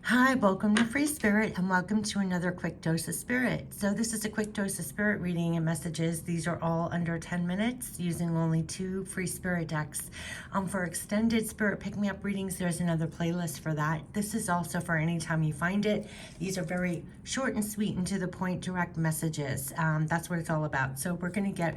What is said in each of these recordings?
Hi, welcome to Free Spirit and welcome to another quick dose of spirit. So this is a quick dose of spirit reading and messages. These are all under 10 minutes using only 2 free spirit decks. For extended spirit pick-me-up readings, there's another playlist for that. This is also for any time you find it. These are very short and sweet and to the point direct messages. That's what it's all about. So we're going to get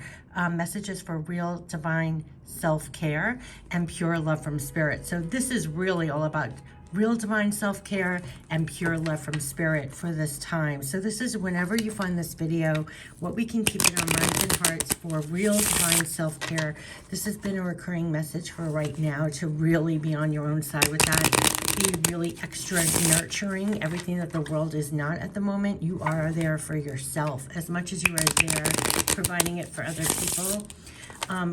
messages for real divine self-care and pure love from spirit. So this is really all about real divine self-care and pure love from spirit for this time. So this is whenever you find this video, what we can keep in our minds and hearts for real divine self-care. This has been a recurring message for right now to really be on your own side with that. Be really extra nurturing. Everything that the world is not at the moment, you are there for yourself as much as you are there providing it for other people.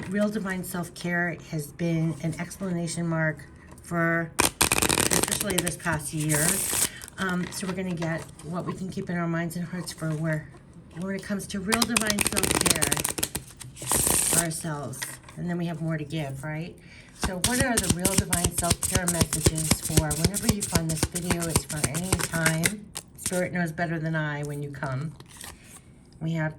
Real divine self-care has been an explanation mark for especially this past year. So we're going to get what we can keep in our minds and hearts for when it comes to real divine self-care for ourselves. And then we have more to give, right? So what are the real divine self-care messages for whenever you find this video? It's for any time. Spirit knows better than I when you come. We have,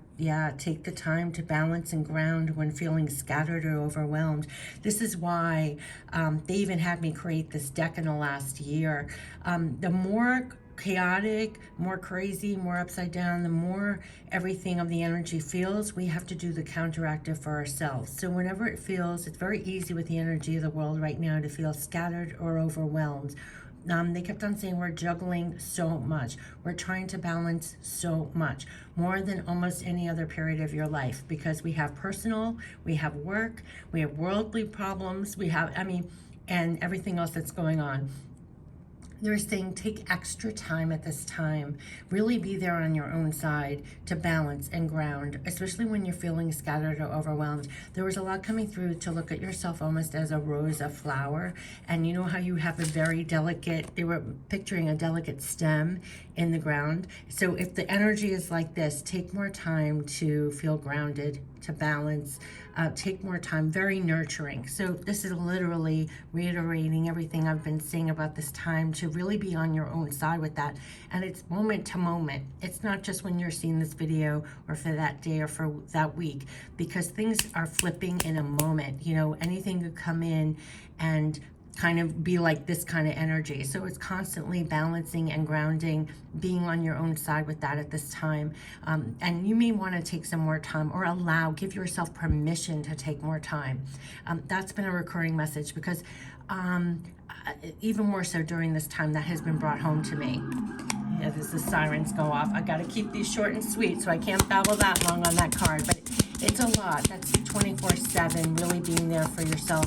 take the time to balance and ground when feeling scattered or overwhelmed. This is why they even had me create this deck in the last year. The more chaotic, more crazy, more upside down, the more everything of the energy feels, we have to do the counteractive for ourselves. So whenever it feels, it's very easy with the energy of the world right now to feel scattered or overwhelmed. They kept on saying we're juggling so much. We're trying to balance so much, more than almost any other period of your life, because we have personal, we have work, we have worldly problems, we have, and everything else that's going on. They're saying take extra time at this time. Really be there on your own side to balance and ground, especially when you're feeling scattered or overwhelmed. There was a lot coming through to look at yourself almost as a rose, a flower. And you know how you have a very delicate, they were picturing a delicate stem in the ground. So if the energy is like this, take more time to feel grounded, to balance, take more time, very nurturing. So this is literally reiterating everything I've been saying about this time, to really be on your own side with that. And it's moment to moment. It's not just when you're seeing this video or for that day or for that week, because things are flipping in a moment. You know, anything could come in and kind of be like this kind of energy. So it's constantly balancing and grounding, being on your own side with that at this time. And you may want to take some more time, or give yourself permission to take more time. That's been a recurring message, because even more so during this time, that has been brought home to me. Yeah, as the sirens go off. I got to keep these short and sweet, so I can't babble that long on that card, but it's a lot. That's 24/7, really being there for yourself.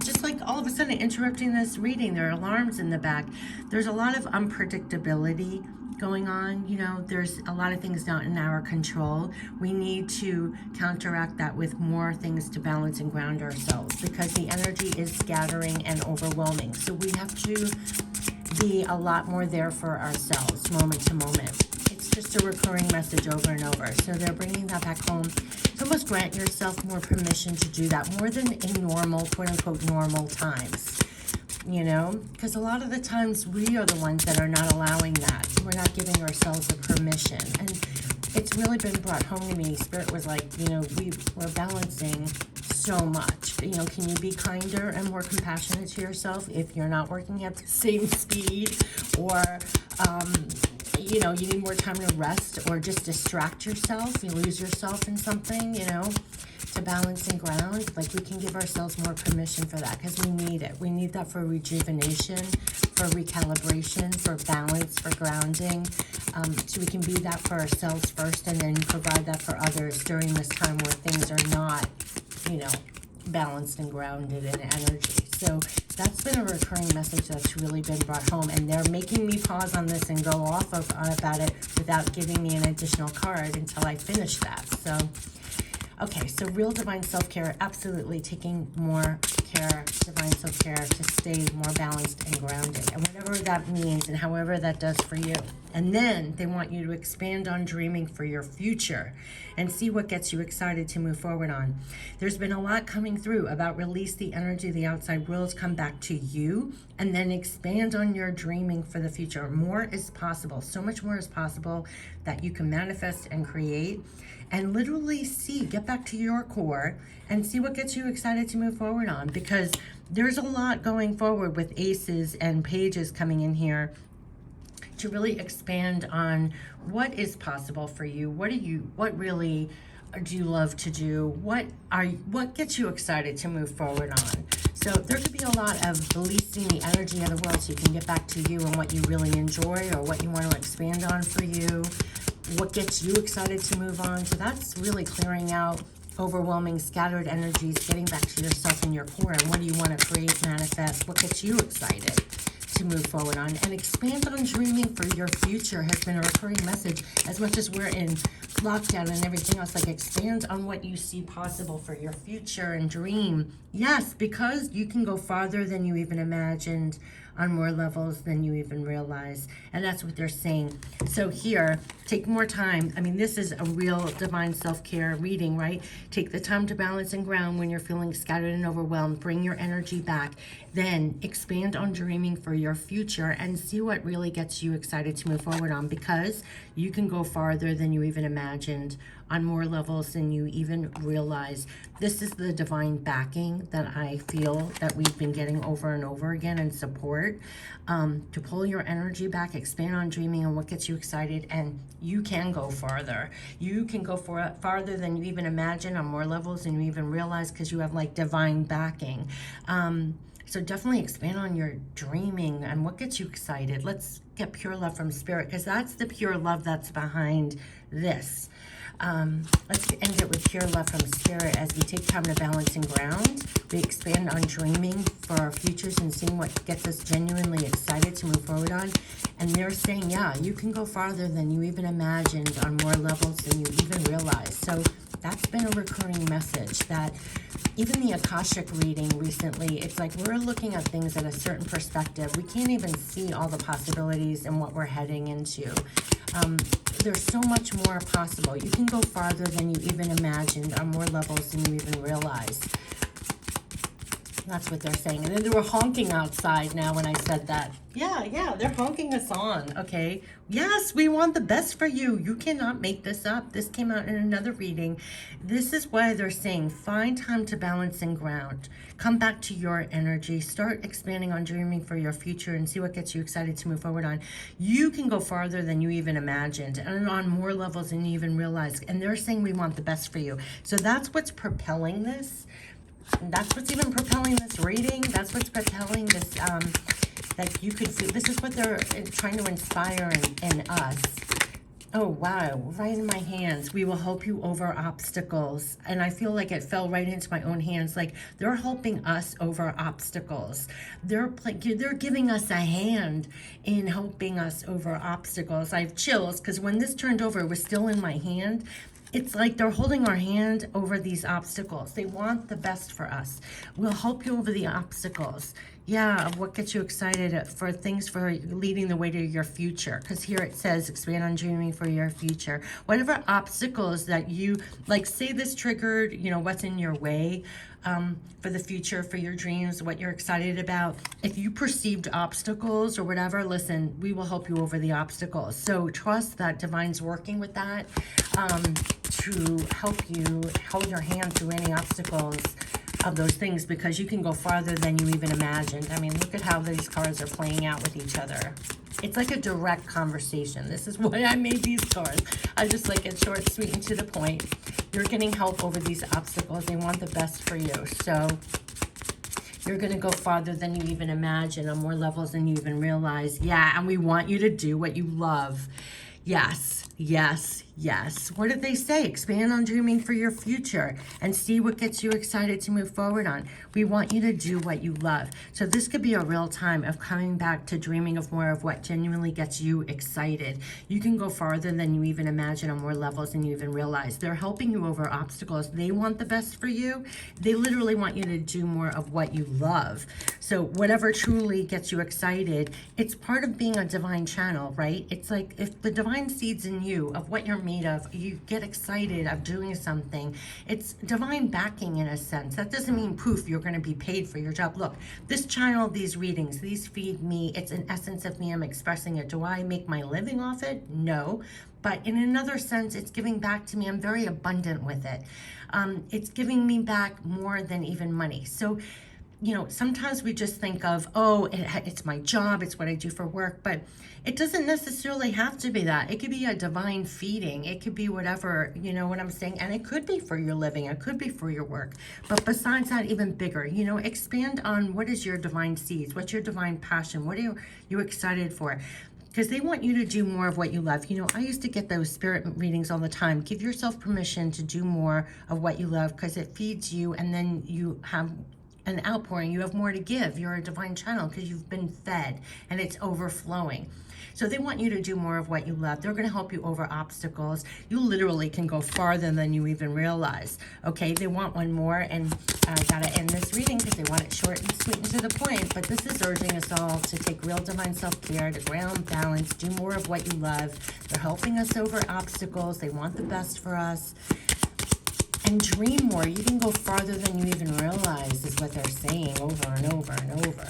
Just like all of a sudden interrupting this reading, there are alarms in the back. There's a lot of unpredictability going on. You know, there's a lot of things not in our control. We need to counteract that with more things to balance and ground ourselves, because the energy is scattering and overwhelming. So we have to be a lot more there for ourselves, moment to moment. It's just a recurring message over and over. So they're bringing that back home. So almost grant yourself more permission to do that, more than in normal, quote unquote, normal times. You know, because a lot of the times we are the ones that are not allowing that. We're not giving ourselves the permission. And it's really been brought home to me. Spirit was like, you know, we're balancing so much. You know, can you be kinder and more compassionate to yourself if you're not working at the same speed, or you know, you need more time to rest, or just distract yourself, you lose yourself in something, you know, to balance and ground. Like, we can give ourselves more permission for that, because we need it. We need that for rejuvenation, for recalibration, for balance, for grounding. So we can be that for ourselves first, and then provide that for others during this time where things are not, you know, balanced and grounded in energy. So that's been a recurring message that's really been brought home, and they're making me pause on this and go off about it without giving me an additional card until I finish that. So, okay, so real divine self-care, absolutely taking more self-care, divine self-care, to stay more balanced and grounded, and whatever that means and however that does for you. And then they want you to expand on dreaming for your future and see what gets you excited to move forward on. There's been a lot coming through about release the energy of the outside world, come back to you, and then expand on your dreaming for the future. More is possible. So much more is possible that you can manifest and create, and literally get back to your core and see what gets you excited to move forward on, because there's a lot going forward with aces and pages coming in here to really expand on what is possible for you. What really do you love to do? What gets you excited to move forward on? So there could be a lot of releasing the energy of the world so you can get back to you and what you really enjoy or what you want to expand on for you. What gets you excited to move on? So that's really clearing out overwhelming, scattered energies, getting back to yourself and your core, and what do you want to create, manifest, what gets you excited to move forward on. And expand on dreaming for your future has been a recurring message. As much as we're in lockdown and everything else, like, expand on what you see possible for your future and dream. Yes, because you can go farther than you even imagined, on more levels than you even realize. And that's what they're saying. So here, take more time. I mean, this is a real divine self-care reading, right? Take the time to balance and ground when you're feeling scattered and overwhelmed. Bring your energy back. Then expand on dreaming for your future and see what really gets you excited to move forward on, because you can go farther than you even imagined, on more levels than you even realize. This is the divine backing that I feel that we've been getting over and over again, and support to pull your energy back, expand on dreaming and what gets you excited, and you can go farther. You can go farther than you even imagine, on more levels than you even realize, because you have like divine backing. So definitely expand on your dreaming and what gets you excited. Let's get pure love from spirit, because that's the pure love that's behind this. Let's end it with pure love from spirit as we take time to balance and ground. We expand on dreaming for our futures and seeing what gets us genuinely excited to move forward on. And they're saying, yeah, you can go farther than you even imagined, on more levels than you even realized. So that's been a recurring message, that even the Akashic reading recently, it's like we're looking at things at a certain perspective. We can't even see all the possibilities and what we're heading into. There's so much more possible. You can go farther than you even imagined, on more levels than you even realized. That's what they're saying. And then they were honking outside now when I said that. Yeah, they're honking us on, okay? Yes, we want the best for you. You cannot make this up. This came out in another reading. This is why they're saying, find time to balance and ground. Come back to your energy. Start expanding on dreaming for your future and see what gets you excited to move forward on. You can go farther than you even imagined, and on more levels than you even realized. And they're saying we want the best for you. So that's what's propelling this. That's what's even propelling this reading. That's what's propelling this, that you could feel. This is what they're trying to inspire in us. Oh, wow, right in my hands. We will help you over obstacles. And I feel like it fell right into my own hands. Like, they're helping us over obstacles. They're giving us a hand in helping us over obstacles. I have chills because when this turned over, it was still in my hand. It's like they're holding our hand over these obstacles. They want the best for us. We'll help you over the obstacles. Yeah, what gets you excited for things for leading the way to your future? Because here it says, expand on dreaming for your future. Whatever obstacles that you, like, say this triggered, what's in your way for the future, for your dreams, what you're excited about. If you perceived obstacles or whatever, listen, we will help you over the obstacles. So trust that Divine's working with that to help you hold your hand through any obstacles of those things, because you can go farther than you even imagined. I mean, look at how these cards are playing out with each other. It's like a direct conversation. This is why I made these cards. I just like it short, sweet, and to the point. You're getting help over these obstacles. They want the best for you. So you're going to go farther than you even imagine, on more levels than you even realize. Yeah, and we want you to do what you love. Yes, yes, Yes. What did they say? Expand on dreaming for your future and see what gets you excited to move forward on. We want you to do what you love. So this could be a real time of coming back to dreaming of more of what genuinely gets you excited. You can go farther than you even imagine on more levels than you even realize. They're helping you over obstacles. They want the best for you. They literally want you to do more of what you love. So whatever truly gets you excited, it's part of being a divine channel, right? It's like if the divine seeds in you of what you're made of, you get excited of doing something. It's divine backing in a sense. That doesn't mean poof, you're going to be paid for your job. Look, this channel, these readings, these feed me. It's an essence of me. I'm expressing it. Do I make my living off it? No. But in another sense, it's giving back to me. I'm very abundant with it. It's giving me back more than even money. So sometimes we just think of, oh, it's my job, it's what I do for work, but it doesn't necessarily have to be that. It could be a divine feeding. It could be whatever, you know what I'm saying? And it could be for your living. It could be for your work. But besides that, even bigger, expand on what is your divine seeds? What's your divine passion? What are you excited for? Because they want you to do more of what you love. I used to get those spirit readings all the time. Give yourself permission to do more of what you love because it feeds you, and then you have an outpouring. You have more to give. You're a divine channel because you've been fed and it's overflowing. So they want you to do more of what you love. They're going to help you over obstacles. You literally can go farther than you even realize. Okay, they want one more, and I got to end this reading because they want it short and sweet and to the point. But this is urging us all to take real divine self-care, to ground, balance, do more of what you love. They're helping us over obstacles. They want the best for us. And dream more. You can go farther than you even realize is what they're saying over and over and over.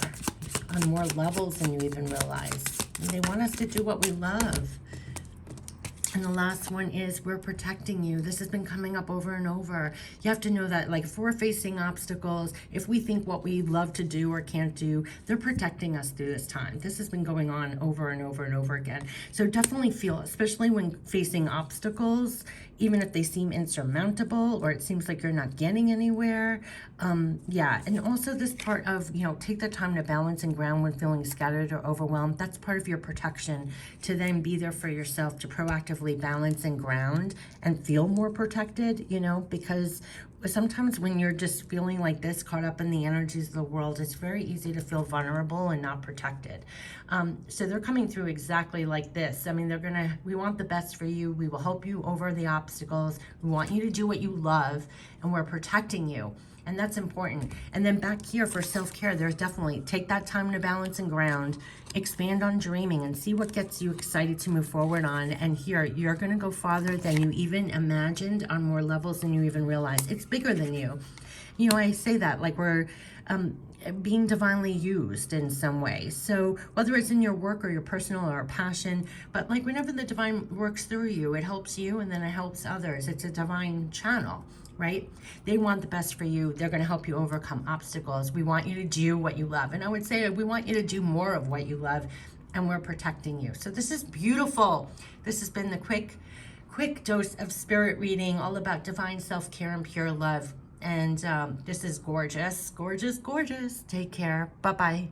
On more levels than you even realize. And they want us to do what we love. And the last one is, we're protecting you. This has been coming up over and over. You have to know that, like, if we're facing obstacles, if we think what we love to do or can't do, they're protecting us through this time. This has been going on over and over and over again. So definitely feel, especially when facing obstacles, even if they seem insurmountable or it seems like you're not getting anywhere. Yeah, and also this part of, take the time to balance and ground when feeling scattered or overwhelmed. That's part of your protection, to then be there for yourself, to proactively balance and ground and feel more protected, because sometimes when you're just feeling like this, caught up in the energies of the world, it's very easy to feel vulnerable and not protected. So they're coming through exactly like this. I mean, we want the best for you. We will help you over the obstacles. We want you to do what you love, and we're protecting you. And that's important. And then back here for self-care, there's definitely take that time to balance and ground, expand on dreaming, and see what gets you excited to move forward on. And here, you're going to go farther than you even imagined on more levels than you even realized. It's bigger than you. I say that like we're being divinely used in some way. So whether it's in your work or your personal or passion, but like whenever the divine works through you, it helps you and then it helps others. It's a divine channel. Right? They want the best for you. They're going to help you overcome obstacles. We want you to do what you love. And I would say we want you to do more of what you love, and we're protecting you. So this is beautiful. This has been the quick dose of spirit reading, all about divine self-care and pure love. And this is gorgeous, gorgeous, gorgeous. Take care. Bye-bye.